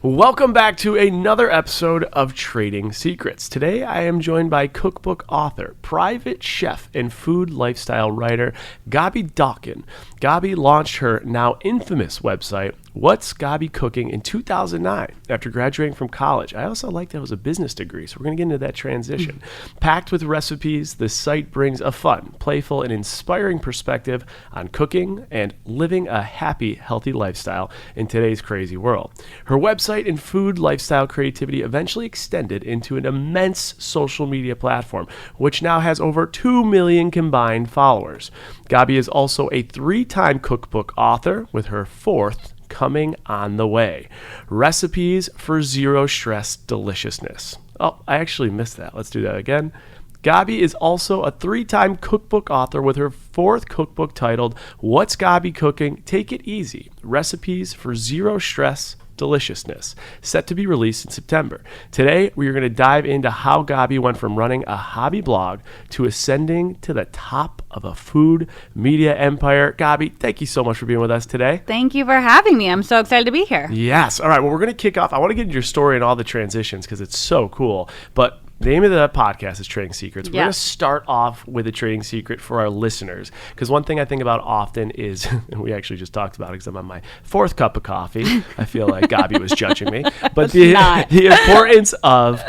Welcome back to another episode of Trading Secrets. Today I am joined by cookbook author, private chef, and food lifestyle writer, Gaby Cooking. Gaby launched her now infamous website, What's Gaby Cooking, in 2009 after graduating from college. I also like that it was a business degree, so we're going to get into that transition. Packed with recipes, the site brings a fun, playful, and inspiring perspective on cooking and living a happy, healthy lifestyle in today's crazy world. Her website and food lifestyle creativity eventually extended into an immense social media platform, which now has over 2 million combined followers. Gaby is also a 3-time cookbook author, with her 4th coming on the way. Recipes for Zero Stress Deliciousness. Oh, I actually missed that. Let's do that again. Gaby is also a 3-time cookbook author, with her 4th cookbook titled What's Gaby Cooking? Take It Easy. Recipes for Zero Stress Deliciousness, set to be released in September. Today, we are going to dive into how Gaby went from running a hobby blog to ascending to the top of a food media empire. Gaby, thank you so much for being with us today. Thank you for having me. I'm so excited to be here. Yes. All right. Well, we're going to kick off. I want to get into your story and all the transitions because it's so cool. But the name of the podcast is Trading Secrets. We're going to start off with a trading secret for our listeners, because one thing I think about often is, and we actually just talked about it because I'm on my 4th cup of coffee. I feel like Gaby was judging me. But the importance of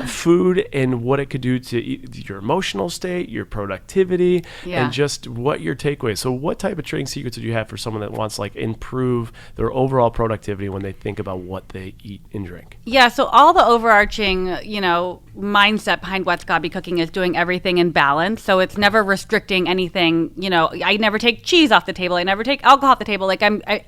food and what it could do to your emotional state, your productivity, and just what your takeaway is. So what type of trading secrets would you have for someone that wants to improve their overall productivity when they think about what they eat and drink? Yeah, so all the overarching, mindset behind What's Gaby Cooking is doing everything in balance. So it's never restricting anything. I never take cheese off the table. I never take alcohol off the table.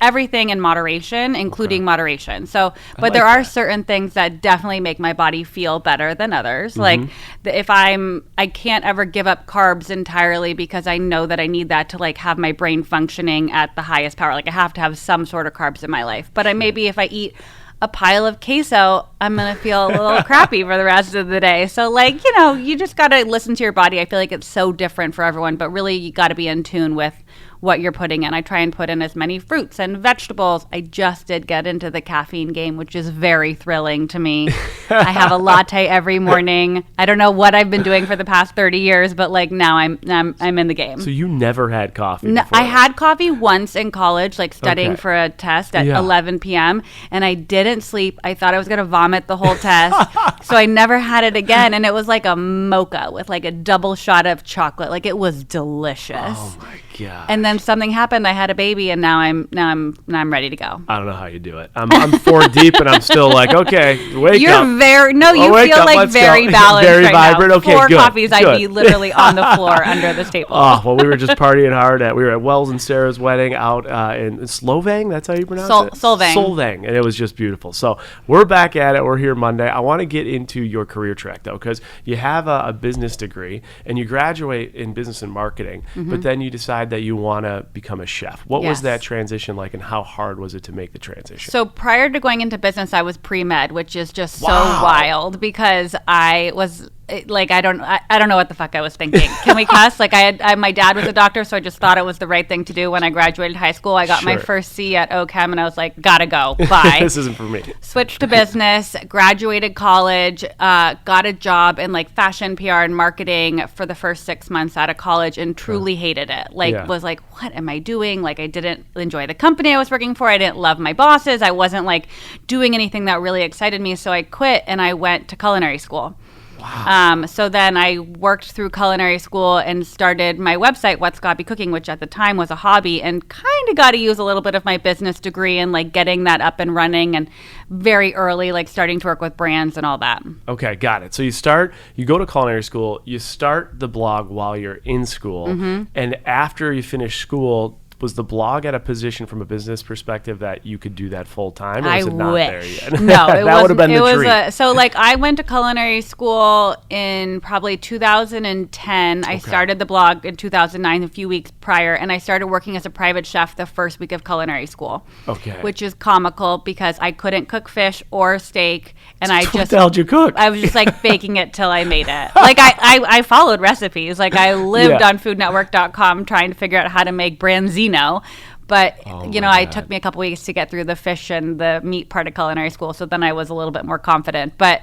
Everything in moderation, including moderation. So, but there are certain things that definitely make my body feel better than others. If I can't ever give up carbs entirely, because I know that I need that to have my brain functioning at the highest power. I have to have some sort of carbs in my life. But maybe if I eat a pile of queso, I'm going to feel a little crappy for the rest of the day. So you just got to listen to your body. I feel like it's so different for everyone, but really you got to be in tune with what you're putting in. I try and put in as many fruits and vegetables. I just did get into the caffeine game, which is very thrilling to me. I have a latte every morning. I don't know what I've been doing for the past 30 years, but now I'm in the game. So you never had coffee before? I had coffee once in college, studying for a test at 11 p.m. and I didn't sleep. I thought I was going to vomit the whole test. So I never had it again, and it was like a mocha with a double shot of chocolate. It was delicious. Oh my God. And then something happened. I had a baby, and now I'm ready to go. I don't know how you do it. I'm 4 deep, and I'm still okay, wake up. You feel very balanced, very right vibrant. Now. Okay, 4 good. coffees, I'd be literally on the floor under this table. Oh well, we were just partying hard. We were at Wells and Sarah's wedding out in Slovang. That's how you pronounce it. Solvang, and it was just beautiful. So we're back at it. We're here Monday. I want to get into your career track though, because you have a business degree and you graduate in business and marketing, but then you decide that you want to become a chef. What was that transition like, and how hard was it to make the transition? So prior to going into business, I was pre-med, which is just so wild, because I was I don't know what the fuck I was thinking. Can we cuss? My dad was a doctor, so I just thought it was the right thing to do. When I graduated high school, I got my first C at OChem, and I was like, gotta go, bye. This isn't for me. Switched to business, graduated college, got a job in fashion, PR, and marketing for the first 6 months out of college, and truly hated it. Was what am I doing? I didn't enjoy the company I was working for. I didn't love my bosses. I wasn't doing anything that really excited me. So I quit and I went to culinary school. Wow. So then I worked through culinary school and started my website, What's Gaby Cooking, which at the time was a hobby, and kind of got to use a little bit of my business degree and getting that up and running, and very early, starting to work with brands and all that. Okay, got it. So you go to culinary school, you start the blog while you're in school, and after you finish school, was the blog at a position from a business perspective that you could do that full time, or was it not there yet? No, it that would have been the dream. I went to culinary school in probably 2010. I started the blog in 2009, a few weeks prior, and I started working as a private chef the first week of culinary school. Okay. Which is comical because I couldn't cook fish or steak, and what the hell did you cook? I was just faking it till I made it. I followed recipes. I lived on foodnetwork.com trying to figure out how to make branzino. But, Oh you know, my it God. took me a couple weeks to get through the fish and the meat part of culinary school. So then I was a little bit more confident. But,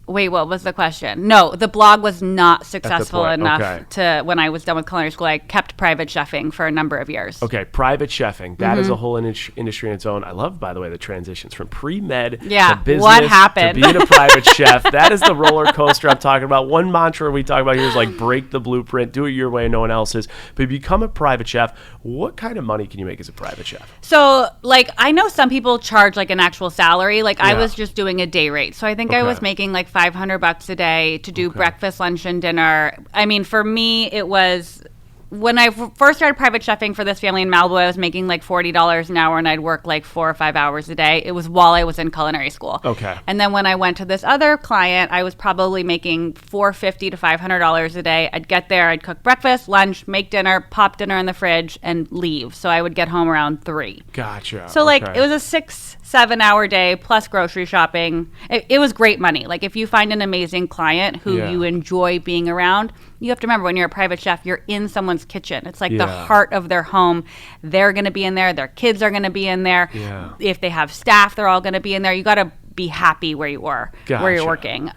wait, what was the question? No, the blog was not successful point, enough okay. to, when I was done with culinary school, I kept private chefing for a number of years. Okay, private chefing. That is a whole industry in its own. I love, by the way, the transitions from pre-med Yeah, to business what happened? to being a private chef. That is the roller coaster I'm talking about. One mantra we talk about here is like break the blueprint, do it your way, no one else's. But if you become a private chef, what kind of money can you make as a private chef? So, like, I know some people charge like an actual salary. Like, I Yeah. was just doing a day rate. So I think I was Okay. making like $500 a day to do breakfast, lunch, and dinner. I mean, for me, it was when I first started private chefing for this family in Malibu, I was making like $40 an hour, and I'd work like 4 or 5 hours a day. It was while I was in culinary school. Okay. And then when I went to this other client, I was probably making $450 to $500 a day. I'd get there, I'd cook breakfast, lunch, make dinner, pop dinner in the fridge, and leave. So I would get home around 3. Gotcha. So like Okay. it was a 6-7 hour day plus grocery shopping. It was great money. Like if you find an amazing client who Yeah. you enjoy being around, you have to remember when you're a private chef, you're in someone's kitchen. It's like the Yeah. heart of their home. They're going to be in there. Their kids are going to be in there. Yeah. If they have staff, they're all going to be in there. You got to be happy where you are, where Gotcha. you're working.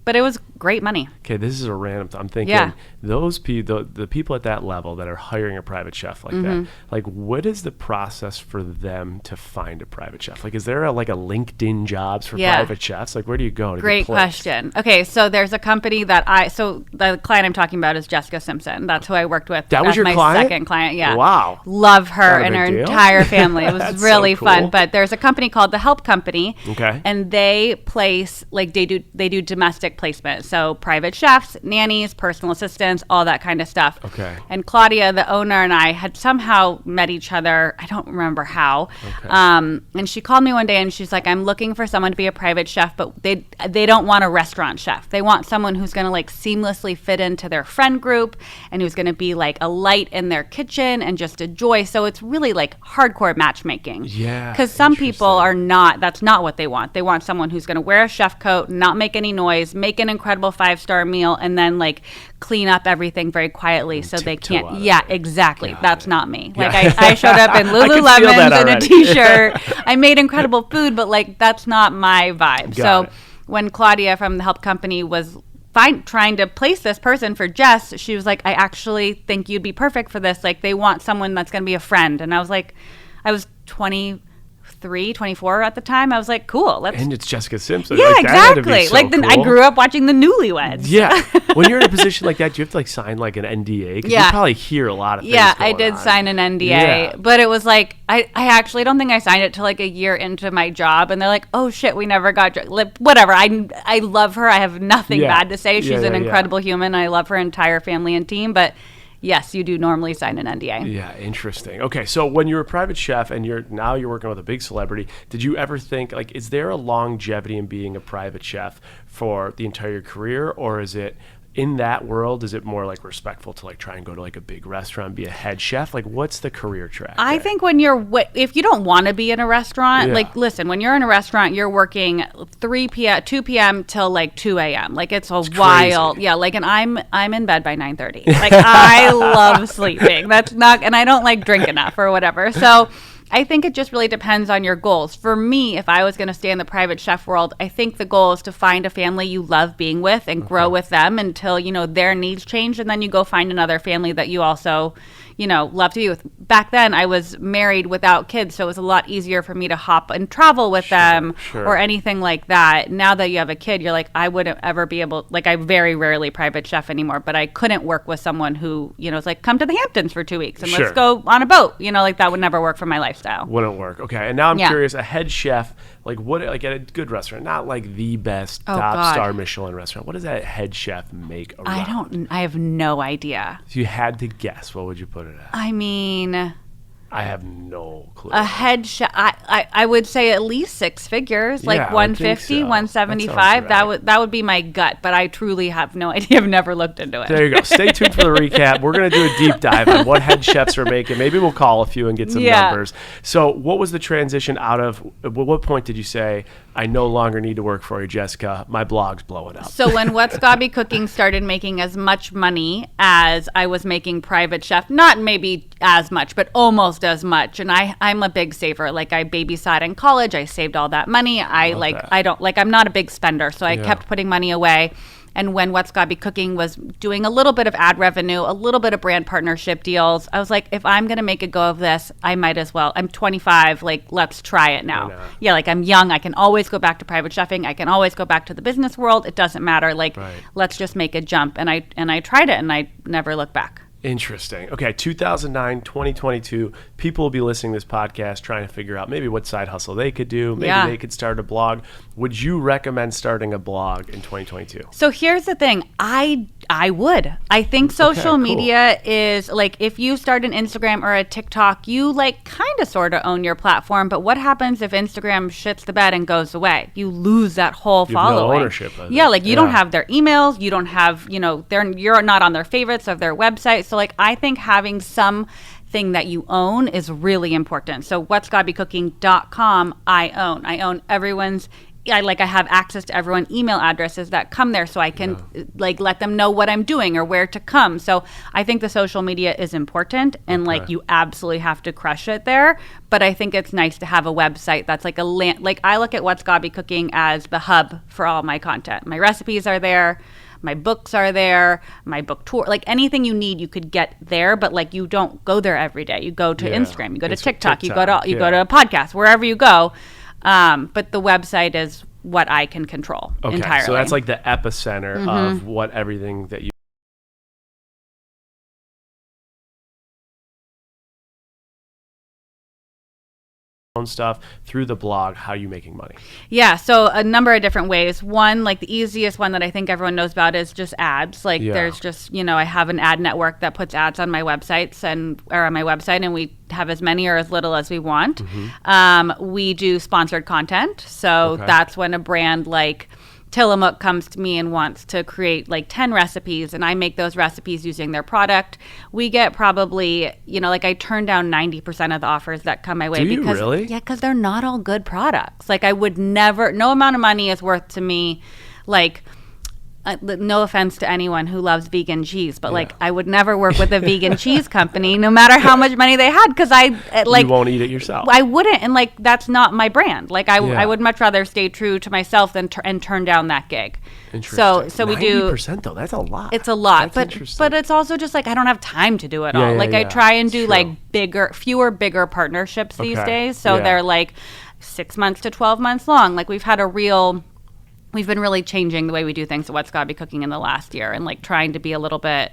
But it was great money. Okay, this is a random. I'm thinking Yeah. those people, the people at that level that are hiring a private chef like Mm-hmm. that. Like, what is the process for them to find a private chef? Like, is there a LinkedIn jobs for Yeah. private chefs? Like, where do you go to Great get placed? question. Okay, so there's a company that so the client I'm talking about is Jessica Simpson. That's who I worked with. That was as your my client? second client. Yeah. Wow. Love her Not a and big her deal. entire family. It was That's really so cool. fun. But there's a company called the Help Company. Okay. And they place like they do domestic placement. So private chefs, nannies, personal assistants, all that kind of stuff. Okay. And Claudia, the owner, and I had somehow met each other. I don't remember how. Okay. And she called me one day and she's like, I'm looking for someone to be a private chef, but they don't want a restaurant chef. They want someone who's going to like seamlessly fit into their friend group and who's going to be like a light in their kitchen and just a joy. So it's really like hardcore matchmaking. Yeah, Because some people interesting. that's not what they want. They want someone who's going to wear a chef coat, not make any noise, make an incredible 5-star meal, and then like clean up everything very quietly so they tiptoe out can't. of Yeah, it. exactly. Got That's it. not me. Yeah. Like I showed up in I can feel that Lululemons and a already. t-shirt. I made incredible food, but like that's not my vibe. Got So it. when Claudia from the Help Company was trying to place this person for Jess, she was like, I actually think you'd be perfect for this. Like they want someone that's going to be a friend. And I was like, I was 23, 24 at the time. I was like, cool. Let's And it's Jessica Simpson. yeah, Like, that had to be exactly. so Like I cool. grew up watching the Newlyweds. Yeah. When you're in a position like that, do you have to like sign like an NDA? Because Yeah. you probably hear a lot of things Yeah, I going did on. sign an NDA, Yeah. but it was like I actually don't think I signed it till like a year into my job, and they're like, "Oh shit, we never got whatever." I love her. I have nothing Yeah. bad to say. She's Yeah, an yeah, yeah. incredible human. I love her entire family and team, but yes, you do normally sign an NDA. Yeah, interesting. Okay, so when you're a private chef and you're working with a big celebrity, did you ever think like, is there a longevity in being a private chef for the entire career, or is it in that world? Is it more like respectful to like try and go to like a big restaurant, be a head chef? Like, what's the career track? I there? think when if you don't want to be in a restaurant, Yeah. like listen, when you're in a restaurant, you're working 3 p.m., 2 p.m. till like 2 a.m. Like it's a while. crazy. Yeah. Like, and I'm in bed by 9:30. Like I love sleeping. That's not, and I don't like drink enough or whatever. So I think it just really depends on your goals. For me, if I was going to stay in the private chef world, I think the goal is to find a family you love being with and grow with them until, their needs change. And then you go find another family that you also, love to be with. Back then, I was married without kids, so it was a lot easier for me to hop and travel with them sure. or anything like that. Now that you have a kid, you're like, I wouldn't ever be able, like I very rarely private chef anymore, but I couldn't work with someone who, is like, come to the Hamptons for 2 weeks and Sure. let's go on a boat. Like that would never work for my lifestyle. Wouldn't work. Okay, and now I'm Yeah. curious, a head chef, like what, like at a good restaurant, not like the best Oh, top God. star Michelin restaurant. What does that head chef make around? I have no idea. If you had to guess, what would you put it at? I mean, I have no clue. A head chef, I would say at least six figures, like Yeah, I would think 150, so. 175. That sounds right. That would be my gut, but I truly have no idea. I've never looked into it. There you go. Stay tuned for the recap. We're going to do a deep dive on what head chefs are making. Maybe we'll call a few and get some numbers. So what was the transition out of, at what point did you say, I no longer need to work for you, Jessica. My blog's blowing up. So when What's Gaby Cooking started making as much money as I was making Private Chef, not maybe as much, but almost as much. And I'm a big saver. Like I babysat in college. I saved all that money. I'm not a big spender. So I kept putting money away. And when What's Gaby Cooking was doing a little bit of ad revenue, a little bit of brand partnership deals, I was like, if I'm going to make a go of this, I might as well. I'm 25. Like, let's try it now. Yeah, like I'm young. I can always go back to private chefing. I can always go back to the business world. It doesn't matter. Like, let's just make a jump. And I tried it, and I never looked back. Interesting. Okay, 2009, 2022, people will be listening to this podcast trying to figure out maybe what side hustle they could do. Maybe they could start a blog. Would you recommend starting a blog in 2022? So here's the thing. I would. I think social media is like, if you start an Instagram or a TikTok, you like kind of sort of own your platform. But what happens if Instagram shits the bed and goes away? You lose that whole following. No ownership of it. Yeah, like you don't have their emails. You don't have, you're not on their favorites of their website. So like I think having something that you own is really important. So what'sgabycooking.com I own everyone's. I have access to everyone's email addresses that come there, so I can let them know what I'm doing or where to come. So I think the social media is important, and you absolutely have to crush it there. But I think it's nice to have a website that's like a land. Like I look at What's Gaby Cooking as the hub for all my content. My recipes are there. My books are there, my book tour, like anything you need, you could get there, but like you don't go there every day. You go to Instagram, you go to TikTok, you go to a podcast, wherever you go. But the website is what I can control entirely. So that's like the epicenter of what everything that you own stuff through the blog. How are you making money? Yeah, so a number of different ways. One, like the easiest one that I think everyone knows about is just ads. Like there's just, I have an ad network that puts ads on my websites or on my website, and we have as many or as little as we want. We do sponsored content. So that's when a brand like Tillamook comes to me and wants to create like 10 recipes, and I make those recipes using their product. We get probably, I turn down 90% of the offers that come my way. Do you really? Yeah, because they're not all good products. Like I would never, no amount of money is worth to me, like, no offense to anyone who loves vegan cheese, but like I would never work with a vegan cheese company, no matter how much money they had, because you won't eat it yourself. I wouldn't, and like that's not my brand. Like I would much rather stay true to myself than and turn down that gig. Interesting. So we do 90% though. That's a lot. It's a lot, That's but it's also just like I don't have time to do it all. I try and do like fewer bigger partnerships these days. So they're like 6 months to 12 months long. Like we've been really changing the way we do things at What's Gaby Cooking in the last year, and like trying to be a little bit,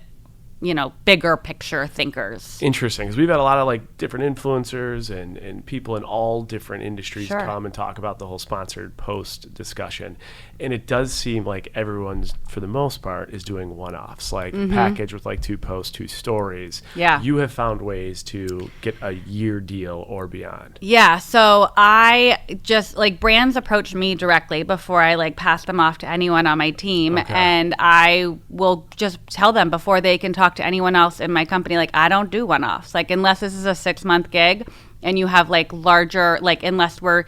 bigger picture thinkers. Interesting, because we've had a lot of like different influencers and people in all different industries come and talk about the whole sponsored post discussion. And it does seem like everyone's, for the most part, is doing one-offs, like a package with like 2 posts, 2 stories. Yeah. You have found ways to get a year deal or beyond. Yeah. So I just brands approach me directly before I pass them off to anyone on my team. And I will just tell them before they can talk to anyone else in my company, I don't do one-offs. Unless this is a 6-month gig, and you have larger, unless we're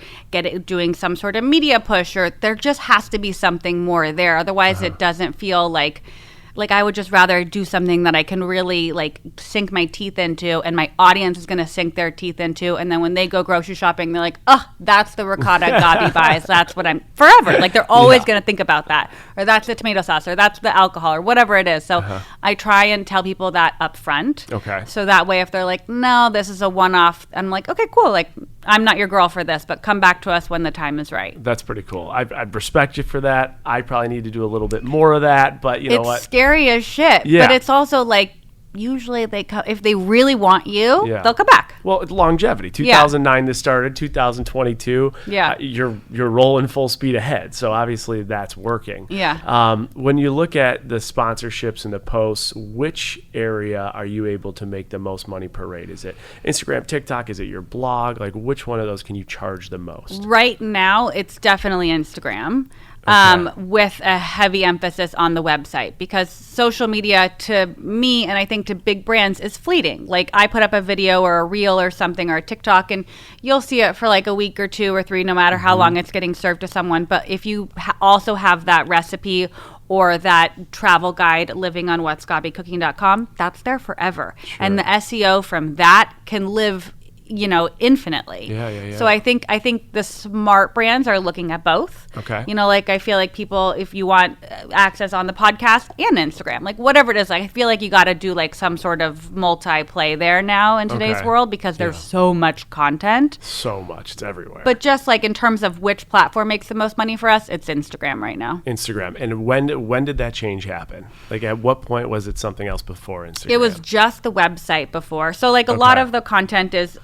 doing some sort of media push, or there just has to be something more there. Otherwise it doesn't feel like I would just rather do something that I can really sink my teeth into, and my audience is going to sink their teeth into. And then when they go grocery shopping, they're like, oh, that's the ricotta Gaby buys. That's what I'm forever. They're always going to think about that, or that's the tomato sauce, or that's the alcohol, or whatever it is. So I try and tell people that up front. Okay. So that way, if they're like, no, this is a one-off, I'm like, okay, cool. I'm not your girl for this, but come back to us when the time is right. That's pretty cool. I respect you for that. I probably need to do a little bit more of that, but you know what? It's scary as shit, but it's also usually they come if they really want you. Yeah. They'll come back. Well, it's longevity. 2009 this started. 2022. Yeah. You're rolling full speed ahead. So obviously that's working. Yeah. When you look at the sponsorships and the posts, which area are you able to make the most money per rate? Is it Instagram, TikTok? Is it your blog? Like, which one of those can you charge the most? Right now, it's definitely Instagram. With a heavy emphasis on the website, because social media to me, and I think to big brands, is fleeting. Like, I put up a video or a reel or something or a TikTok, and you'll see it for like a week or 2 or 3, no matter how long it's getting served to someone. But if you also have that recipe or that travel guide living on what'sgabycooking.com, that's there forever. Sure. And the SEO from that can live infinitely. Yeah. So I think the smart brands are looking at both. Okay. Like, I feel like people, if you want access on the podcast and Instagram, like whatever it is, like, I feel like you got to do like some sort of multi-play there now in today's world, because there's so much content. So much. It's everywhere. But just like in terms of which platform makes the most money for us, it's Instagram right now. Instagram. And when did that change happen? Like, at what point was it something else before Instagram? It was just the website before. So like a lot of the content is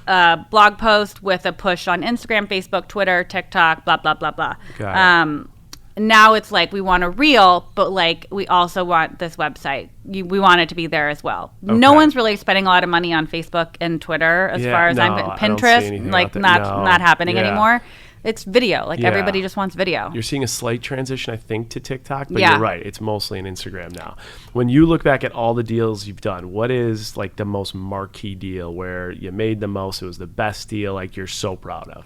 blog post with a push on Instagram, Facebook, Twitter, TikTok, blah, blah, blah, blah. Now it's like we want a reel, but like we also want this website. We want it to be there as well. Okay. No one's really spending a lot of money on Facebook and Twitter as far as Pinterest, like not happening anymore. It's video. Like everybody just wants video. You're seeing a slight transition, I think, to TikTok, but you're right. It's mostly an Instagram now. When you look back at all the deals you've done, what is like the most marquee deal where you made the most? It was the best deal, like you're so proud of.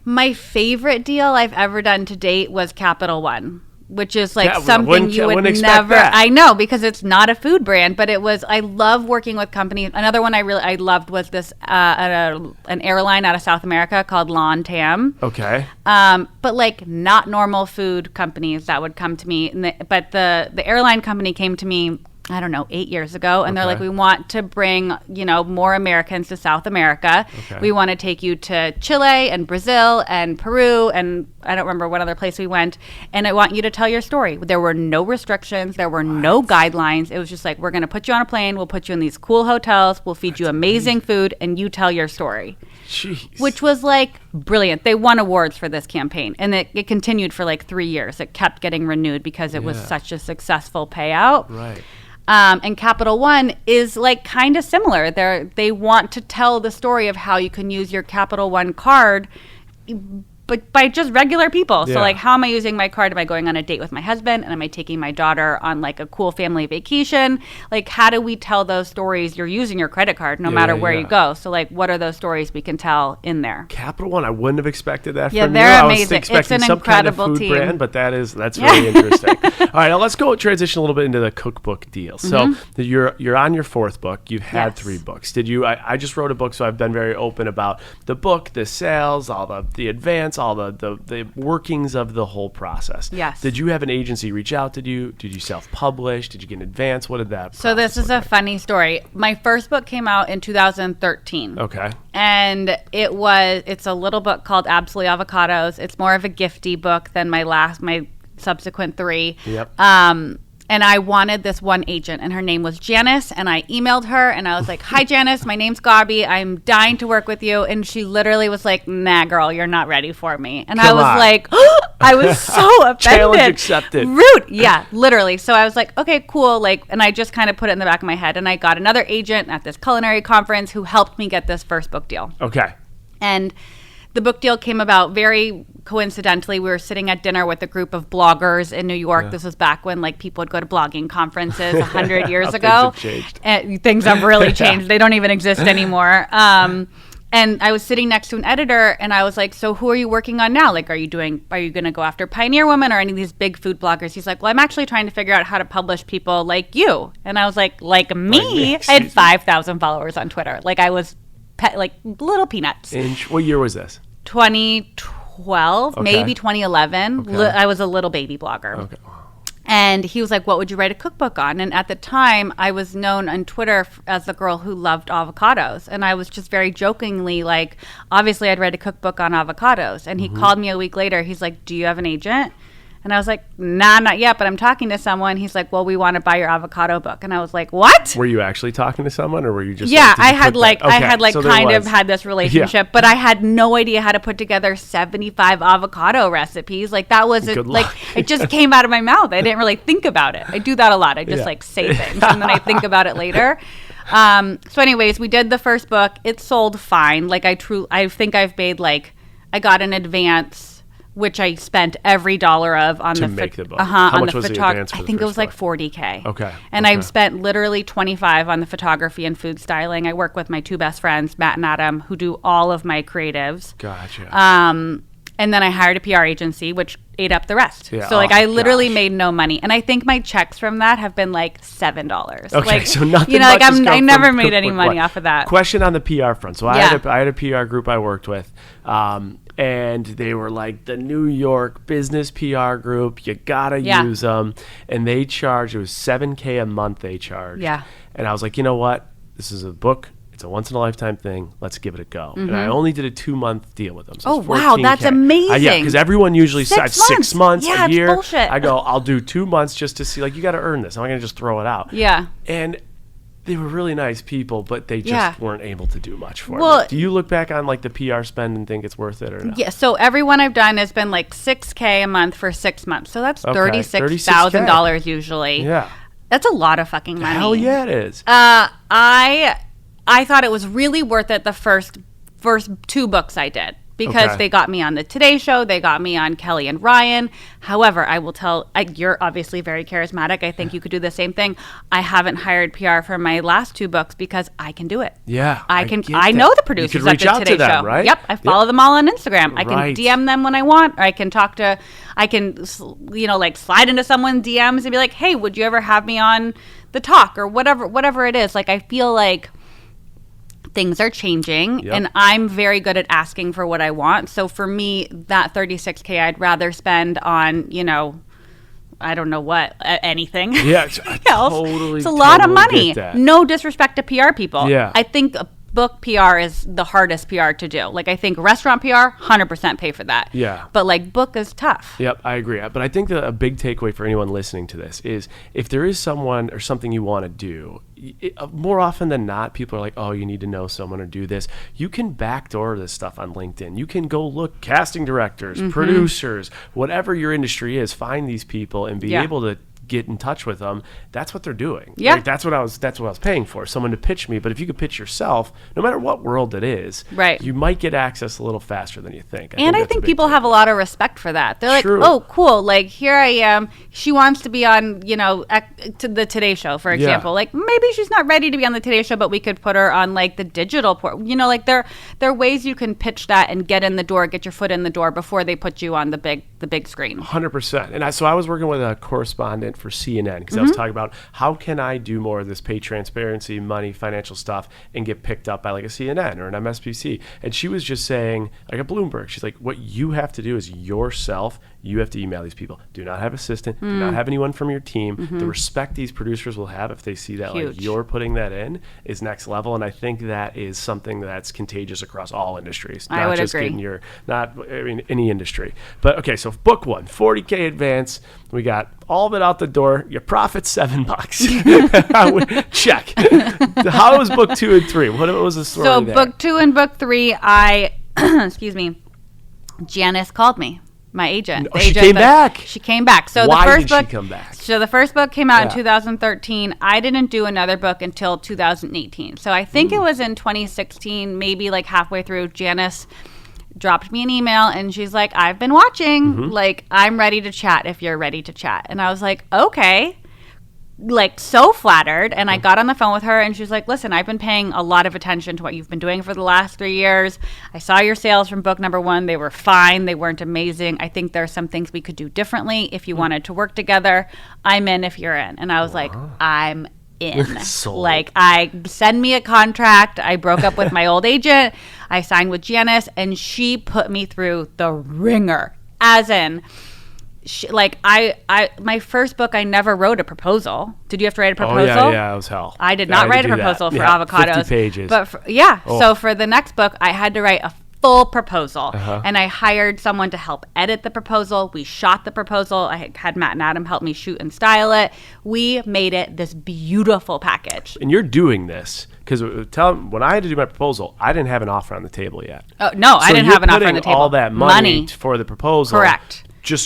My favorite deal I've ever done to date was Capital One, which is like something you would never. I know, because it's not a food brand, but it was. I love working with companies. Another one I loved was this an airline out of South America called Lon Tam. Okay. But like not normal food companies that would come to me, but the airline company came to me, I don't know, 8 years ago. And they're like, we want to bring, more Americans to South America. Okay. We want to take you to Chile and Brazil and Peru. And I don't remember what other place we went. And I want you to tell your story. There were no restrictions. There were no guidelines. It was just like, we're going to put you on a plane. We'll put you in these cool hotels. We'll feed you amazing food. And you tell your story. Jeez. Which was like brilliant. They won awards for this campaign. And it continued for like 3 years. It kept getting renewed because it was such a successful payout. Right. And Capital One is like kind of similar. They want to tell the story of how you can use your Capital One card, but by just regular people. So like, how am I using my card? Am I going on a date with my husband? And am I taking my daughter on like a cool family vacation? Like, how do we tell those stories? You're using your credit card no matter where you go. So like, what are those stories we can tell in there? Capital One, I wouldn't have expected that from you. They're amazing. I was expecting it's an some incredible kind of food team. brand, but that's really interesting. All right, now let's go transition a little bit into the cookbook deal. So you're on your 4th book. You've had 3 books. Did you? I just wrote a book, so I've been very open about the book, the sales, all the advance, all the workings of the whole process. Yes. Did you have an agency reach out to you? Did you self-publish? Did you get an advance? What did that So this is a funny story. My first book came out in 2013. Okay. And it's a little book called Absolutely Avocados. It's more of a gifty book than my subsequent 3. Yep. And I wanted this one agent, and her name was Janice. And I emailed her, and I was like, "Hi, Janice. My name's Gaby. I'm dying to work with you." And she literally was like, "Nah, girl, you're not ready for me." And I was like, I was so offended. Challenge accepted. Rude. Yeah, literally. So I was like, okay, cool. Like, and I just kind of put it in the back of my head. And I got another agent at this culinary conference who helped me get this first book deal. Okay. And the book deal came about very coincidentally. We were sitting at dinner with a group of bloggers in New York. Yeah. This was back when like people would go to blogging conferences 100 years ago. Things have changed. And things have really changed. They don't even exist anymore. And I was sitting next to an editor, and I was like, "So who are you working on now? Like, are you going to go after Pioneer Woman or any of these big food bloggers?" He's like, "Well, I'm actually trying to figure out how to publish people like you." And I was like me? I had 5,000 followers on Twitter. Like, I was like little peanuts. What year was this? 2012, maybe 2011. Okay. I was a little baby blogger. Okay. And he was like, "What would you write a cookbook on?" And at the time, I was known on Twitter as the girl who loved avocados. And I was just very jokingly like, obviously, I'd write a cookbook on avocados. And he called me a week later. He's like, "Do you have an agent?" And I was like, nah, not yet, but I'm talking to someone. He's like, well, we want to buy your avocado book. And I was like, what? Were you actually talking to someone, or were you just? Yeah, I had so kind of had this relationship, but I had no idea how to put together 75 avocado recipes. Like that was it just came out of my mouth. I didn't really think about it. I do that a lot. I just like say things and then I think about it later. So anyways, we did the first book. It sold fine. Like I think I've made I got an advance, which I spent every dollar of on to the make the book. How much was the advance? I think it was like $40K. Okay. And I've spent literally $25 on the photography and food styling. I work with my two best friends, Matt and Adam, who do all of my creatives. Gotcha. And then I hired a PR agency, which ate up the rest. Yeah. So I literally made no money, and I think my checks from that have been like $7. Okay, so nothing. I never made any money off of that. Question on the PR front. So I had a PR group I worked with. And they were like the New York business PR group. You gotta use them, and they charged. It was $7K a month they charged. Yeah. And I was like, you know what? This is a book. It's a once in a lifetime thing. Let's give it a go. And I only did a 2-month deal with them. So wow, that's amazing. Yeah, because everyone usually says 6 months, a year. It's bullshit. I go, I'll do 2 months just to see. Like, you got to earn this. I'm not gonna just throw it out. Yeah. And they were really nice people, but they just weren't able to do much for me. Do you look back on like the PR spend and think it's worth it or not? Yeah, so every one I've done has been like $6K a month for 6 months. So that's $36,000 usually. Yeah. That's a lot of fucking money. Hell yeah, it is. I thought it was really worth it the first 2 books I did. Because they got me on the Today Show. They got me on Kelly and Ryan. However, I will you're obviously very charismatic. I think you could do the same thing. I haven't hired PR for my last 2 books because I can do it. Yeah. I know the producers you could reach of the out Today to them, Show. Right? Yep. I follow them all on Instagram. I can DM them when I want. Or I can slide into someone's DMs and be like, hey, would you ever have me on the talk or whatever it is. Like, I feel like things are changing and I'm very good at asking for what I want. So for me, that $36K I'd rather spend on, I don't know what, anything. Yeah, It's a lot of money. No disrespect to PR people. Yeah. I think book PR is the hardest PR to do. Like, I think restaurant PR, 100% pay for that. Yeah. But like, book is tough. Yep, I agree. But I think that a big takeaway for anyone listening to this is if there is someone or something you want to do, more often than not, people are like, oh, you need to know someone or do this. You can backdoor this stuff on LinkedIn. You can go look casting directors, producers, whatever your industry is, find these people and be able to get in touch with them. That's what they're doing. Yeah. Like, that's what I was paying for, someone to pitch me. But if you could pitch yourself, no matter what world it is, you might get access a little faster than you think. I think people have a lot of respect for that. They're like, oh, cool. Like, here I am. She wants to be on, to the Today Show, for example. Like, maybe she's not ready to be on the Today Show, but we could put her on like the digital port. Like, there are ways you can pitch that and get in the door, get your foot in the door before they put you on the big screen. 100%. And so I was working with a correspondent for CNN because I was talking about how can I do more of this pay transparency, money, financial stuff and get picked up by like a CNN or an MSNBC. And she was just saying, like a Bloomberg, she's like, what you have to do is yourself, you have to email these people. Do not have assistant, do not have anyone from your team. The respect these producers will have if they see that like you're putting that in is next level. And I think that is something that's contagious across all industries. I would agree. Any industry. But okay, so book 1, $40K advance. We got all of it out the door. Your profit's $7. Check. How was book 2 and 3? What was the story there? So book 2 and book 3, excuse me, Janice called me. My agent. She came back. She came back. So Why the first did book, she come back? So the first book came out in 2013. I didn't do another book until 2018. So I think it was in 2016, maybe like halfway through, Janice dropped me an email and she's like, I've been watching. Like, I'm ready to chat if you're ready to chat. And I was like, okay. Like, so flattered. And I got on the phone with her and she's like, listen, I've been paying a lot of attention to what you've been doing for the last 3 years. I saw your sales from book number 1. They were fine. They weren't amazing. I think there are some things we could do differently if you wanted to work together. I'm in if you're in. And I was like, I'm in. Like, send me a contract. I broke up with my old agent. I signed with Janice and she put me through the ringer. As in, my first book, I never wrote a proposal. Did you have to write a proposal? Oh, yeah, it was hell. I did not write a proposal for avocados. 50 pages. But so for the next book, I had to write a full proposal. And I hired someone to help edit the proposal. We shot the proposal. I had Matt and Adam help me shoot and style it. We made it this beautiful package. And you're doing this because when I had to do my proposal, I didn't have an offer on the table yet. Oh, no, I didn't have an offer on the table. All that money for the proposal. Correct.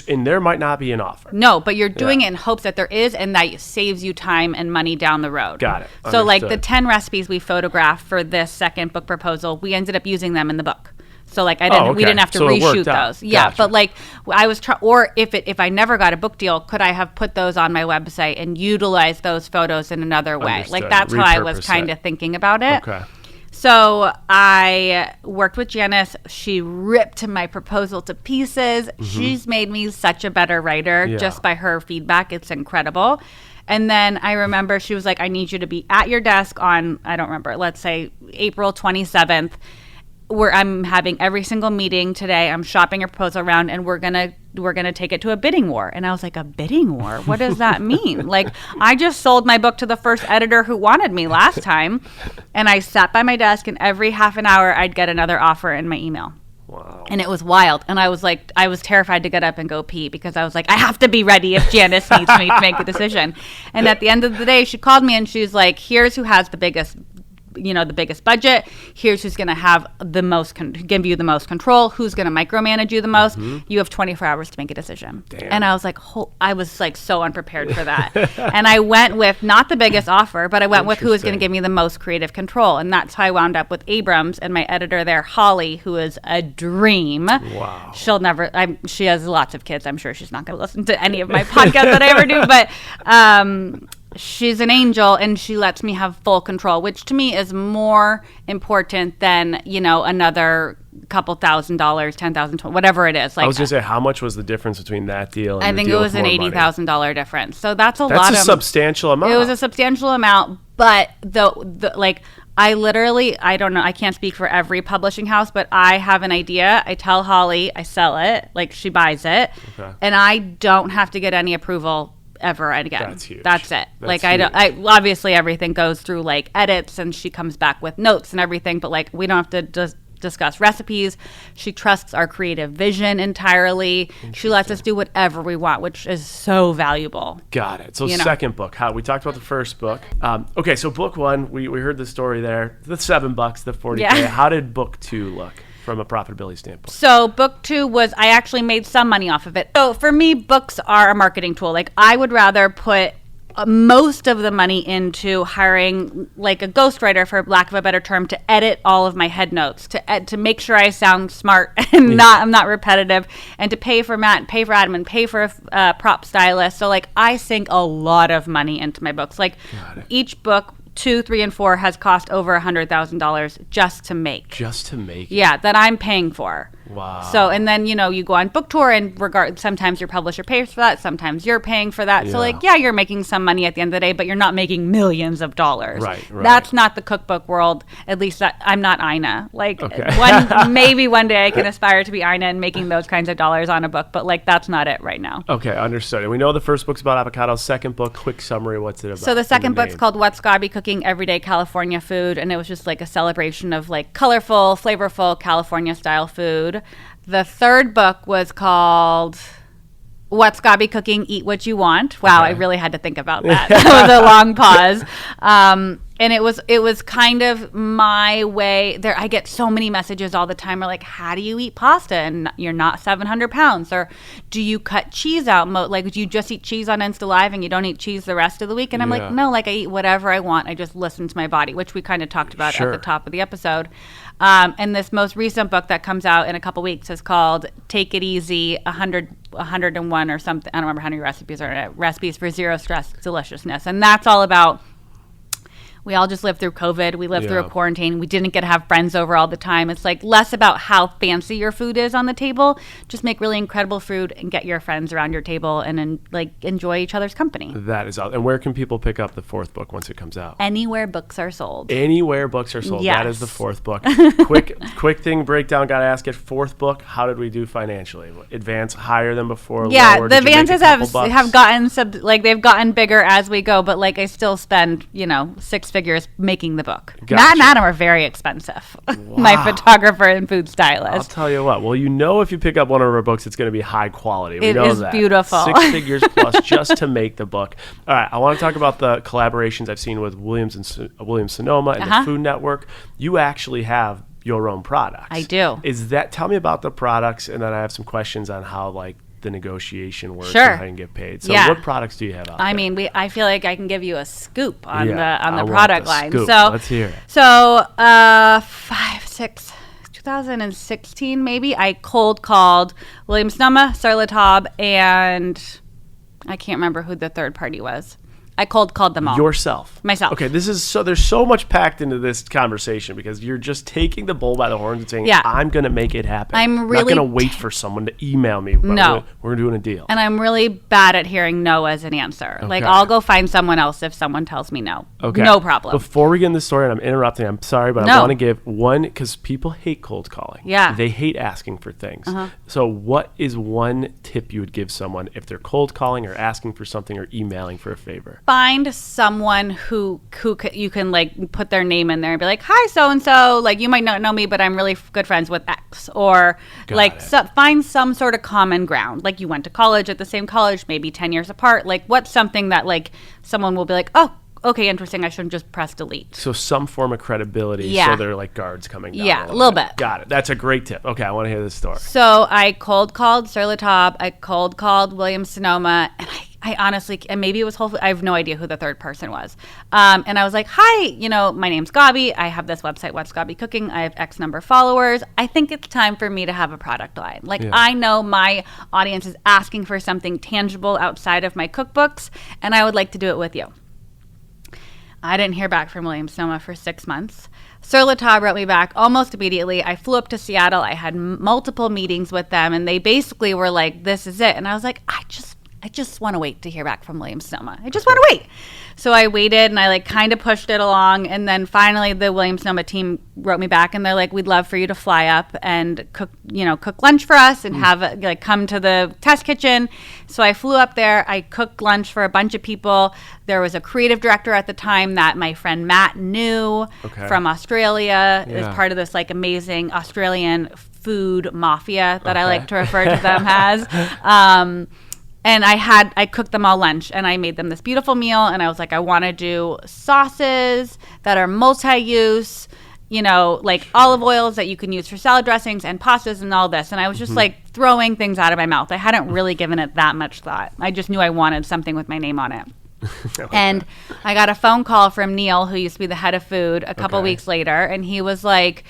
And there might not be an offer. No, but you're doing it in hopes that there is, and that saves you time and money down the road. Got it. So like the 10 recipes we photographed for this second book proposal, we ended up using them in the book. So like we didn't have to reshoot those. Yeah, gotcha. but like I was or if I never got a book deal, could I have put those on my website and utilized those photos in another way? Understood. Like that's how I was kind of thinking about it. Okay. So I worked with Janice. She ripped my proposal to pieces. She's made me such a better writer just by her feedback. It's incredible. And then I remember she was like, I need you to be at your desk on, I don't remember, let's say April 27th, where I'm having every single meeting today. I'm shopping your proposal around, and we're gonna take it to a bidding war. And I was like, a bidding war? What does that mean? Like, I just sold my book to the first editor who wanted me last time, and I sat by my desk, and every half an hour I'd get another offer in my email. Wow. And it was wild. And I was terrified to get up and go pee because I was like, I have to be ready if Janice needs me to make a decision. And at the end of the day, she called me and she's like, here's who has the biggest budget. Here's who's going to have the most, give you the most control. Who's going to micromanage you the most. You have 24 hours to make a decision. Damn. And I was like, I was like so unprepared for that. And I went with not the biggest offer, but I went with who was going to give me the most creative control. And that's how I wound up with Abrams and my editor there, Holly, who is a dream. Wow. She has lots of kids. I'm sure she's not going to listen to any of my podcasts that I ever do, but, she's an angel, and she lets me have full control, which to me is more important than, another couple $1,000, $10,000, whatever it is. Like, I was going to say, how much was the difference between that deal and I think it was an $80,000 difference. So that's a substantial amount. It was a substantial amount, but I don't know, I can't speak for every publishing house, but I have an idea. I tell Holly, I sell it, like she buys it, and I don't have to get any approval ever again. That's huge. That's it. Huge. Obviously everything goes through like edits, and she comes back with notes and everything, but like we don't have to just discuss recipes. She trusts our creative vision entirely. She lets us do whatever we want, which is so valuable. Got it. So second book, we talked about the first book. Okay, so book one, we heard the story there. The $7, the 40K. Yeah. How did book two look from a profitability standpoint? So book two I actually made some money off of it. So for me, books are a marketing tool. Like I would rather put most of the money into hiring like a ghostwriter, for lack of a better term, to edit all of my head notes, to make sure I sound smart and I'm not repetitive, and to pay for Matt, pay for Adam, and pay for a prop stylist. So like I sink a lot of money into my books. Like each book, 2, 3, and 4 has cost over $100,000 just to make. Just to make. Yeah, that I'm paying for. Wow. So, and then, you go on book tour, and sometimes your publisher pays for that, sometimes you're paying for that. So you're making some money at the end of the day, but you're not making millions of dollars. Right. That's not the cookbook world. At least I'm not Ina. Maybe one day I can aspire to be Ina and making those kinds of dollars on a book, but like that's not it right now. Okay, understood. And we know the first book's about avocados. Second book, quick summary, what's it about? So the second book's called What's Gaby Cooking? Everyday California Food, and it was just like a celebration of like colorful, flavorful California style food. The third book was called What's Gaby Cooking? Eat What You Want. Wow, I really had to think about that. That was a long pause. And it was kind of my way. There, I get so many messages all the time. Are like, how do you eat pasta and you're not 700 pounds? Or do you cut cheese out? Like, do you just eat cheese on Insta Live and you don't eat cheese the rest of the week? And I'm like, no, like I eat whatever I want. I just listen to my body, which we kind of talked about at the top of the episode. And this most recent book that comes out in a couple weeks is called Take It Easy, 101 or something. I don't remember how many recipes are in it. Recipes for Zero Stress Deliciousness. And that's all about, we all just lived through COVID. We lived through a quarantine. We didn't get to have friends over all the time. It's like less about how fancy your food is on the table. Just make really incredible food and get your friends around your table and enjoy each other's company. That is out. And where can people pick up the fourth book once it comes out? Anywhere books are sold. Anywhere books are sold. Yes. That is the fourth book. Quick thing breakdown. Got to ask it. Fourth book. How did we do financially? Advance higher than before? Yeah, lower? the advances have gotten they've gotten bigger as we go. But like I still spend 6 figures making the book. Gotcha. Matt and Adam are very expensive. My photographer and food stylist. I'll tell you what. Well, if you pick up one of our books, it's going to be high quality. We know is that. Beautiful. 6 figures plus just to make the book. All right. I want to talk about the collaborations I've seen with Williams-Sonoma and the Food Network. You actually have your own products. I do. Tell me about the products, and then I have some questions on how the negotiation works Sure. and how you can get paid. So what products do you have out there? I mean, I feel like I can give you a scoop on I the want product the line. scoop. So let's hear it. So 2016 maybe, I cold called Williams-Sonoma, Sur La Table, and I can't remember who the third party was. I cold called them all. Myself. Okay, there's so much packed into this conversation because you're just taking the bull by the horns and saying, I'm going to make it happen. I'm really not going to wait for someone to email me. But we're doing a deal. And I'm really bad at hearing no as an answer. Okay. Like, I'll go find someone else if someone tells me no. Okay. No problem. Before we get in the story, and I'm interrupting, I'm sorry, but I want to give one, because people hate cold calling. Yeah. They hate asking for things. So what is one tip you would give someone if they're cold calling or asking for something or emailing for a favor? Find someone who you can put their name in there and be like, hi, so-and-so, you might not know me, but I'm really good friends with X, or find some sort of common ground. You went to college at the same college, maybe 10 years apart. What's something that someone will be like, oh, okay, interesting, I shouldn't just press delete. So some form of credibility, so they're guards coming down. Yeah, a little bit. Got it. That's a great tip. Okay, I want to hear this story. So I cold called Sur La Table, I cold called Williams-Sonoma, and I honestly, and maybe it was Whole Foods, I have no idea who the third person was. And I was like, hi, my name's Gaby. I have this website, What's Gaby Cooking. I have X number of followers. I think it's time for me to have a product line. I know my audience is asking for something tangible outside of my cookbooks, and I would like to do it with you. I didn't hear back from Williams-Sonoma for 6 months. Sur La Table wrote me back almost immediately. I flew up to Seattle. I had multiple meetings with them, and they basically were like, this is it. And I was like, I just want to wait to hear back from Williams-Sonoma. I just want to wait. So I waited, and I kind of pushed it along. And then finally the Williams-Sonoma team wrote me back, and they're like, we'd love for you to fly up and cook lunch for us and have come to the test kitchen. So I flew up there. I cooked lunch for a bunch of people. There was a creative director at the time that my friend Matt knew from Australia. It was part of this amazing Australian food mafia that I like to refer to them as. And I cooked them all lunch, and I made them this beautiful meal, and I was like, I want to do sauces that are multi-use, olive oils that you can use for salad dressings and pastas and all this. And I was just throwing things out of my mouth. I hadn't really given it that much thought. I just knew I wanted something with my name on it. And I got a phone call from Neil, who used to be the head of food, a couple weeks later, and he was like,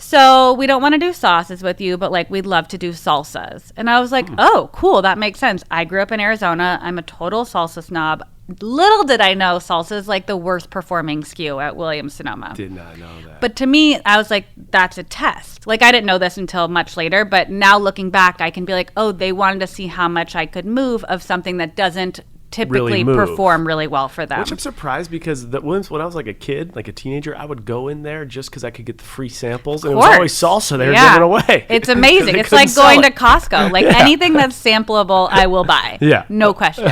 so we don't want to do sauces with you, but we'd love to do salsas. And I was like, oh, cool, that makes sense. I grew up in Arizona. I'm a total salsa snob. Little did I know salsa is the worst performing SKU at Williams-Sonoma. Did not know that. But to me, I was like, that's a test. I didn't know this until much later, but now looking back, I can be like, oh, they wanted to see how much I could move of something that doesn't typically perform really well for them. Which I'm surprised, because when I was a kid, a teenager, I would go in there just because I could get the free samples, and it was always salsa they were giving away. It's amazing. It's like going to Costco. Anything that's sampleable, I will buy. Yeah. No question.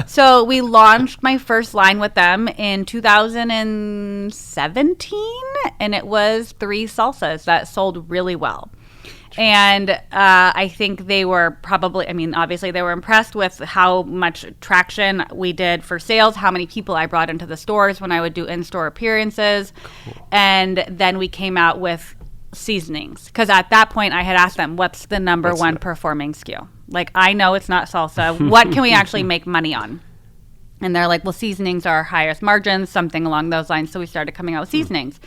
So we launched my first line with them in 2017, and it was 3 salsas that sold really well. And I think they were obviously they were impressed with how much traction we did for sales, how many people I brought into the stores when I would do in-store appearances. Cool. And then we came out with seasonings, because at that point I had asked them, what's the number one performing SKU? I know it's not salsa. What can we actually make money on? And they're like, well, seasonings are our highest margins, something along those lines. So we started coming out with seasonings.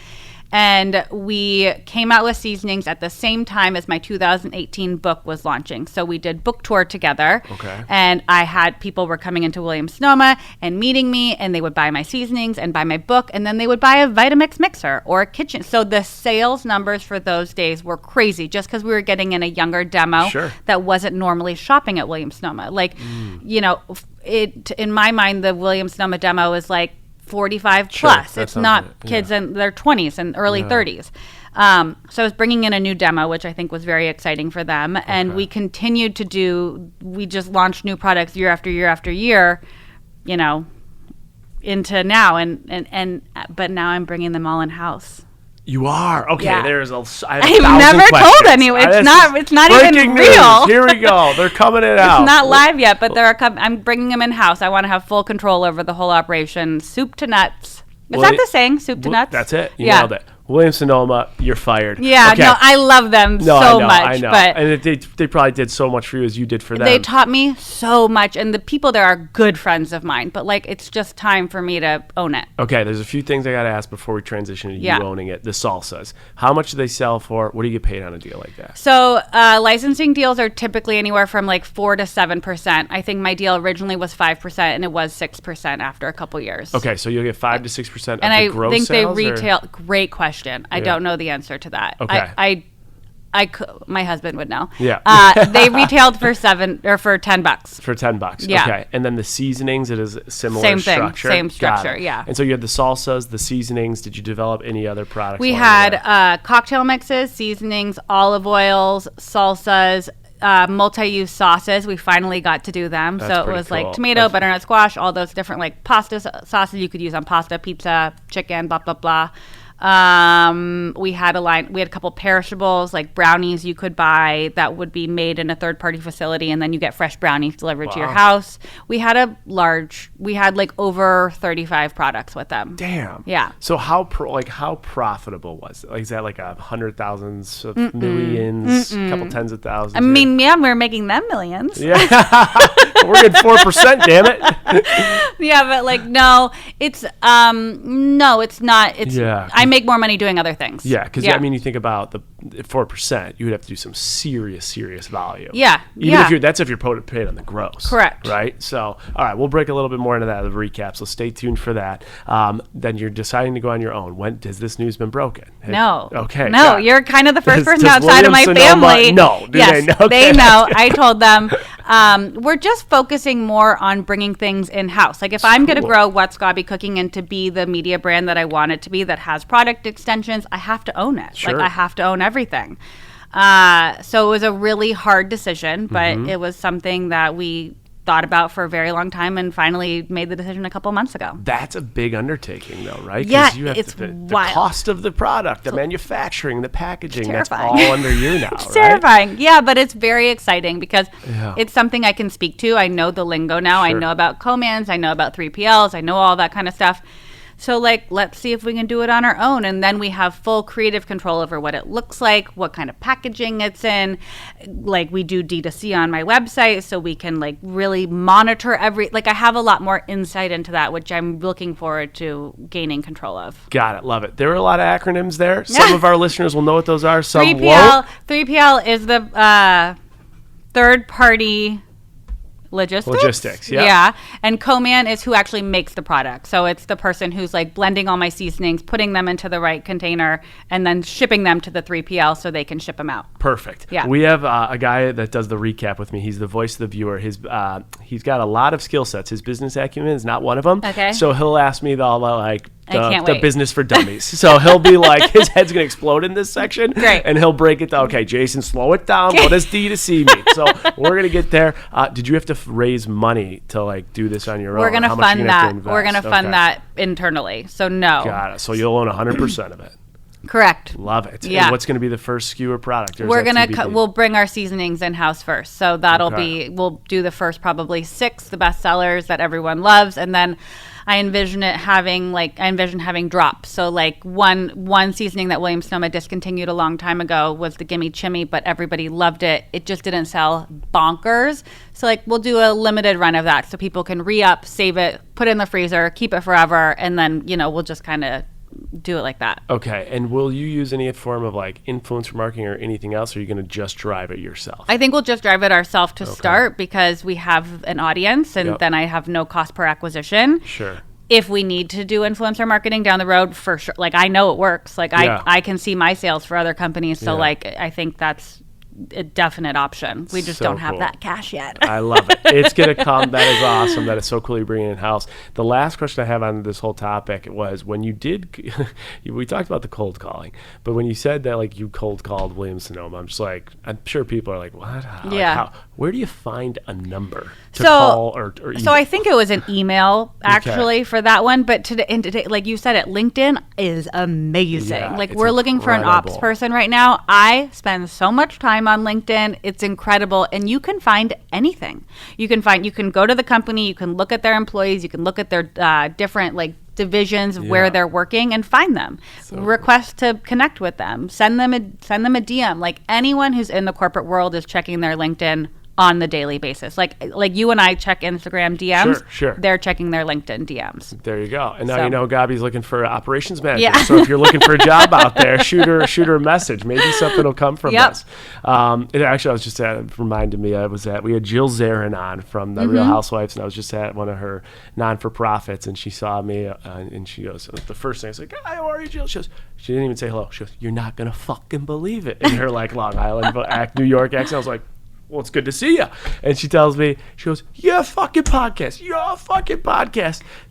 And we came out with seasonings at the same time as my 2018 book was launching. So we did book tour together. Okay. And I had people were coming into Williams-Sonoma and meeting me, and they would buy my seasonings and buy my book, and then they would buy a Vitamix mixer or a kitchen. So the sales numbers for those days were crazy, just because we were getting in a younger demo that wasn't normally shopping at Williams-Sonoma. In my mind, the Williams-Sonoma demo is 45 plus. It's not kids in their 20s and early 30s. So I was bringing in a new demo, which I think was very exciting for them. And we continued to we just launched new products year after year after year, into now, but now I'm bringing them all in house. You are okay. Yeah. I've never told anyone. It's not even real. Here we go. They're coming in out. It's not live yet, but I'm bringing them in house. I want to have full control over the whole operation, soup to nuts. Is that the saying? Soup to nuts. That's it. You nailed it. Williams-Sonoma, you're fired. Yeah, okay. no, I love them much. I know. But and they probably did so much for you as you did for them. They taught me so much, and the people there are good friends of mine. But like, it's just time for me to own it. Okay, there's a few things I got to ask before we transition to you owning it. The salsas. How much do they sell for? What do you get paid on a deal like that? So licensing deals are typically anywhere from like 4 to 7%. I think my deal originally was 5%, and it was 6% after a couple years. Okay, so you'll get 5 to 6% of and the gross think sales? They retail. Great question. I don't know the answer to that. Okay. My husband would know. Yeah. They retailed for $10. For $10. Yeah. Okay. And then the seasonings, it is a similar Same thing. structure. Same structure. Yeah. And so you had the salsas, the seasonings. Did you develop any other products? We had cocktail mixes, seasonings, olive oils, salsas, multi-use sauces. We finally got to do them. That's so it pretty was cool. like tomato, butternut squash, all those different like pasta sauces you could use on pasta, pizza, chicken, blah, blah, blah. We had a couple perishables like brownies you could buy that would be made in a third-party facility, and then you get fresh brownies delivered to your house. We had like over 35 products with them. Damn. Yeah. So how profitable was it? Like, is that like 100,000s of millions, a couple tens of thousands? I mean, yeah, we're making them millions. Yeah. We're getting 4%, damn it. Yeah, but like, no, it's not. I make more money doing other things. Yeah, because I mean, you think about the 4%, you would have to do some serious volume. Yeah, if you're paid on the gross. Correct. Right. So, all right, we'll break a little bit more into that of the recap. So stay tuned for that. Then you're deciding to go on your own. When has this news been broken? No. Okay. No, you're kind of the first person does outside of my family. No. Yes, they know? They know. I told them. We're just focusing more on bringing things in house. Like if I'm going to grow What's Gaby Cooking and to be the media brand that I want it to be, that has product extensions, I have to own it. Sure. Like I have to own everything. So it was a really hard decision, but it was something that we thought about for a very long time and finally made the decision a couple months ago. That's a big undertaking though, right? Yeah, you have it's the wild. cost of the product, the manufacturing, the packaging, that's terrifying. all under you now, It's right? terrifying. Yeah, but it's very exciting because it's something I can speak to. I know the lingo now. Sure. I know about commands. I know about 3PLs. I know all that kind of stuff. So like, let's see if we can do it on our own. And then we have full creative control over what it looks like, what kind of packaging it's in. Like we do D2C on my website, so we can like really monitor I have a lot more insight into that, which I'm looking forward to gaining control of. Got it. Love it. There are a lot of acronyms there. Some of our listeners will know what those are. Some 3PL, won't. 3PL is the third party logistics. Yeah. And co-man is who actually makes the product. So it's the person who's like blending all my seasonings, putting them into the right container, and then shipping them to the 3PL so they can ship them out. Perfect. Yeah. We have a guy that does the recap with me. He's the voice of the viewer. He's got a lot of skill sets. His business acumen is not one of them. Okay. So he'll ask me the wait. business for dummies. So he'll be like, his head's going to explode in this section. Great. And he'll break it down. Okay, Jason, slow it down. What does D2C mean? So we're going to get there. Did you have to raise money to like do this on your own? We're going to fund that. We're going to fund Okay. that internally. So no. Got it. So you'll own 100% of it. Correct. Love it. Yeah. And what's going to be the first SKU or product? Or is We're that going to TBD? we'll bring our seasonings in house first. So that'll Okay. we'll do the first probably 6, the best sellers that everyone loves, and then I envision having drops. So like one seasoning that Williams-Sonoma discontinued a long time ago was the Gimme Chimmy, but everybody loved it. It just didn't sell bonkers. So like we'll do a limited run of that so people can re-up, save it, put it in the freezer, keep it forever, and then we'll just kind of do it like that. Okay, and will you use any form of like influencer marketing or anything else, or are you going to just drive it yourself? I think we'll just drive it ourselves to start because we have an audience and Yep. then I have no cost per acquisition. Sure. If we need to do influencer marketing down the road, for sure. Like I know it works. Like Yeah. I can see my sales for other companies. So Yeah. like I think that's a definite option. We just So don't have cool. that cash yet. I love it. It's going to come. That is awesome. That is so cool you bring it in-house. The last question I have on this whole topic was when you did, we talked about the cold calling, but when you said that like you cold called Williams-Sonoma, I'm just like, I'm sure people are like, what? Like, where do you find a number to call or email? So I think it was an email actually for that one. But today, like you said, LinkedIn is amazing. Yeah, like it's we're looking for an ops incredible. person right now. I spend so much time on LinkedIn. It's incredible. And you can find anything. You can go to the company, you can look at their employees, you can look at their different like divisions of where they're working and find them. Request to connect with them. Send them a DM. Like anyone who's in the corporate world is checking their LinkedIn on the daily basis. Like you and I check Instagram DMs. Sure. They're checking their LinkedIn DMs. There you go. And now you know Gaby's looking for an operations manager. Yeah. So if you're looking for a job out there, shoot her a message. Maybe something will come from this. It actually, I was just reminded me, we had Jill Zarin on from the Real Housewives, and I was just at one of her non-for-profits, and she saw me, and she goes, the first thing I was like, hi, how are you, Jill? She didn't even say hello. She goes, you're not going to fucking believe it. In her like Long Island, New York accent. I was like, well, it's good to see you. And she tells me, she goes, you're a fucking podcast.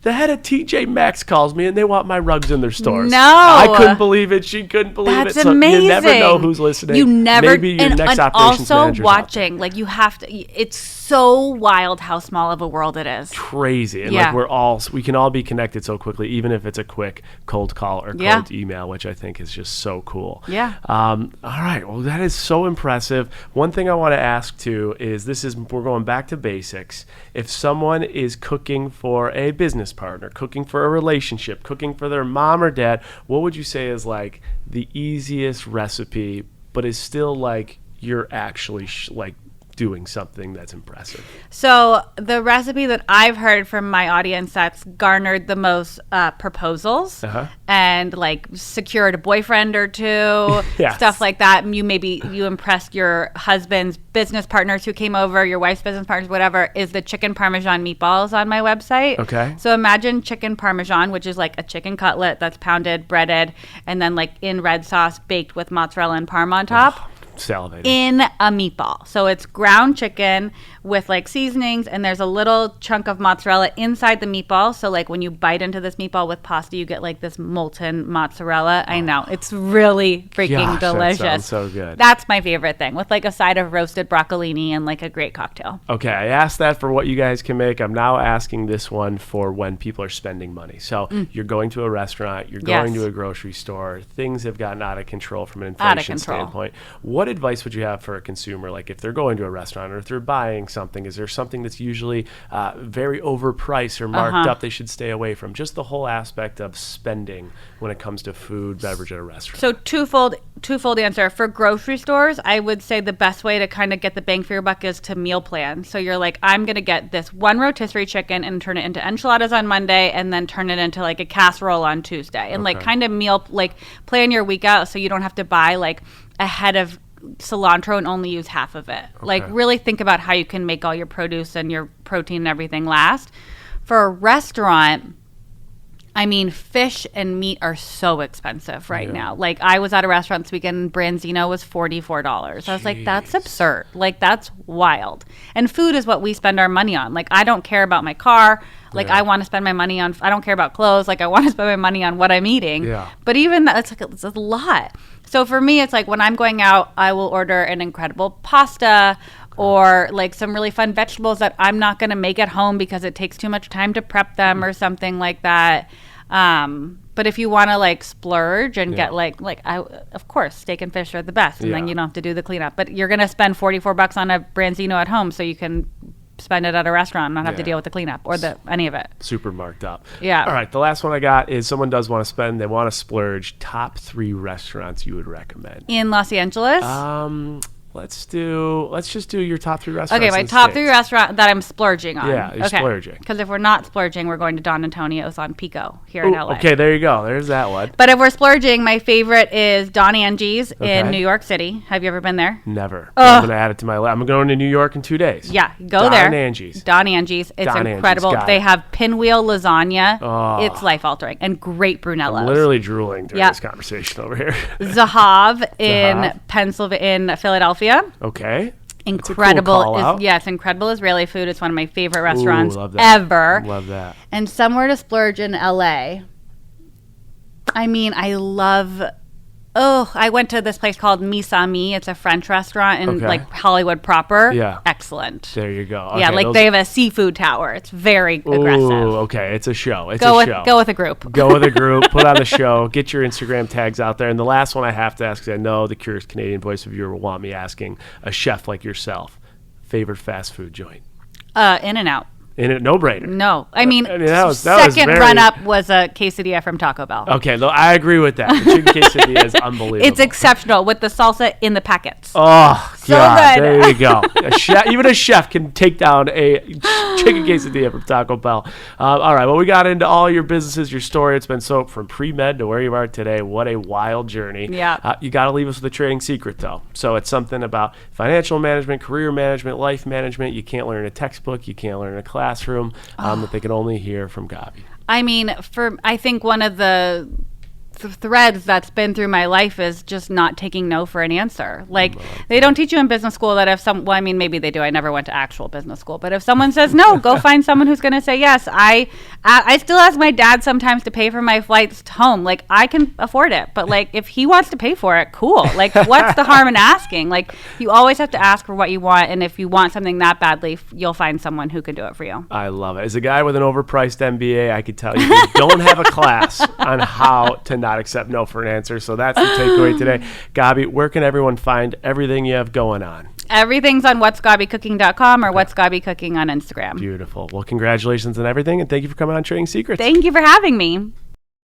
The head of TJ Maxx calls me and they want my rugs in their stores. No. I couldn't believe it. She couldn't believe That's it. So amazing. you never know who's listening. You never. Maybe your next operations also manager's watching, like you have to, it's so wild how small of a world it is. Crazy. And Yeah. like we can all be connected so quickly, even if it's a quick cold call or cold email, which I think is just so cool. Yeah. All right. Well, that is so impressive. One thing I want to ask too is we're going back to basics. If someone is cooking for a business partner, cooking for a relationship, cooking for their mom or dad, what would you say is like the easiest recipe, but is still like you're actually like doing something that's impressive? So the recipe that I've heard from my audience that's garnered the most proposals and like secured a boyfriend or two, stuff like that. And you impressed your husband's business partners who came over, your wife's business partners, whatever, is the chicken Parmesan meatballs on my website. Okay. So imagine chicken Parmesan, which is like a chicken cutlet that's pounded, breaded, and then like in red sauce, baked with mozzarella and parm on top. Salivating. In a meatball. So it's ground chicken with like seasonings, and there's a little chunk of mozzarella inside the meatball. So like when you bite into this meatball with pasta, you get like this molten mozzarella. I know. It's really freaking delicious. That sounds so good. That's my favorite thing, with like a side of roasted broccolini and like a great cocktail. Okay, I asked that for what you guys can make. I'm now asking this one for when people are spending money. So you're going to a restaurant, you're going to a grocery store, things have gotten out of control from an inflation standpoint. What advice would you have for a consumer? Like if they're going to a restaurant or if they're buying something, is there something that's usually very overpriced or marked up they should stay away from? Just the whole aspect of spending when it comes to food, beverage at a restaurant. So twofold answer. For grocery stores, I would say the best way to kind of get the bang for your buck is to meal plan. So you're like, I'm going to get this one rotisserie chicken and turn it into enchiladas on Monday and then turn it into like a casserole on Tuesday. And like kind of plan your week out so you don't have to buy like a head of cilantro and only use half of it. Like really think about how you can make all your produce and your protein and everything last. For a restaurant, I mean, fish and meat are so expensive right now. Like I was at a restaurant this weekend and Branzino was $44. I was like, that's absurd. Like that's wild. And food is what we spend our money on. Like I don't care about my car. Like I want to spend my money on, I don't care about clothes. Like I want to spend my money on what I'm eating. Yeah. But even that, it's a lot. So for me, it's like when I'm going out, I will order an incredible pasta or like some really fun vegetables that I'm not going to make at home because it takes too much time to prep them or something like that. But if you want to like splurge and get of course, steak and fish are the best, and then you don't have to do the cleanup. But you're going to spend $44 on a Branzino at home, so you can spend it at a restaurant and not have to deal with the cleanup or any of it. Super marked up. Yeah. All right. The last one I got is someone does want to spend, they want to splurge. Top 3 restaurants you would recommend. In Los Angeles? Let's just do your top 3 restaurants. Okay, my top 3 restaurant that I'm splurging on. Yeah, you're splurging. Because if we're not splurging, we're going to Don Antonio's on Pico here in LA. Okay, there you go. There's that one. But if we're splurging, my favorite is Don Angie's in New York City. Have you ever been there? Never. I'm going to add it to my list. I'm going to New York in 2 days. Yeah, go there. Don Angie's. Don Angie's. It's incredible. They have pinwheel lasagna. It's life-altering. And great brunellos. I'm literally drooling during this conversation over here. Zahav in Philadelphia Philadelphia. Okay. Incredible. call out. Yes, incredible Israeli food. It's one of my favorite restaurants love that. ever. Love that. And somewhere to splurge in LA. I mean, I love. Oh, I went to this place called Misami. It's a French restaurant in like Hollywood proper. Yeah. Excellent. There you go. Yeah, Okay, like they have a seafood tower. It's very aggressive. Ooh, okay. It's a show. It's Go a show. Go with a group. Go with a group. Put on the show. Get your Instagram tags out there. And the last one I have to ask, because I know the Curious Canadian Voice viewer will want me asking a chef like yourself, favorite fast food joint? In-N-Out. No brainer. No. I mean, that was second very- run-up was a quesadilla from Taco Bell. Okay, no, I agree with that. The chicken quesadilla is unbelievable. It's exceptional with the salsa in the packets. Oh, So God, good. there you go. Even a chef can take down a chicken quesadilla from Taco Bell. All right, well, we got into all your businesses, your story. It's been so from pre-med to where you are today. What a wild journey. Yeah. You got to leave us with a trading secret, though. So it's something about financial management, career management, life management. You can't learn in a textbook. You can't learn in a classroom. That they can only hear from Gaby. I mean, I think one of the threads that's been through my life is just not taking no for an answer. Like, they don't teach you in business school that if well, I mean, maybe they do. I never went to actual business school. But if someone says no, go find someone who's going to say yes. I still ask my dad sometimes to pay for my flights home. Like, I can afford it. But, like, if he wants to pay for it, cool. Like, what's the harm in asking? Like, you always have to ask for what you want. And if you want something that badly, you'll find someone who can do it for you. I love it. As a guy with an overpriced MBA, I could tell you don't have a class on how to not accept no for an answer. So that's the takeaway today. Gaby, where can everyone find everything you have going on? Everything's on what'sgabycooking.com or What's Gaby Cooking on Instagram. Beautiful. Well, congratulations on everything, and thank you for coming on Trading Secrets. Thank you for having me.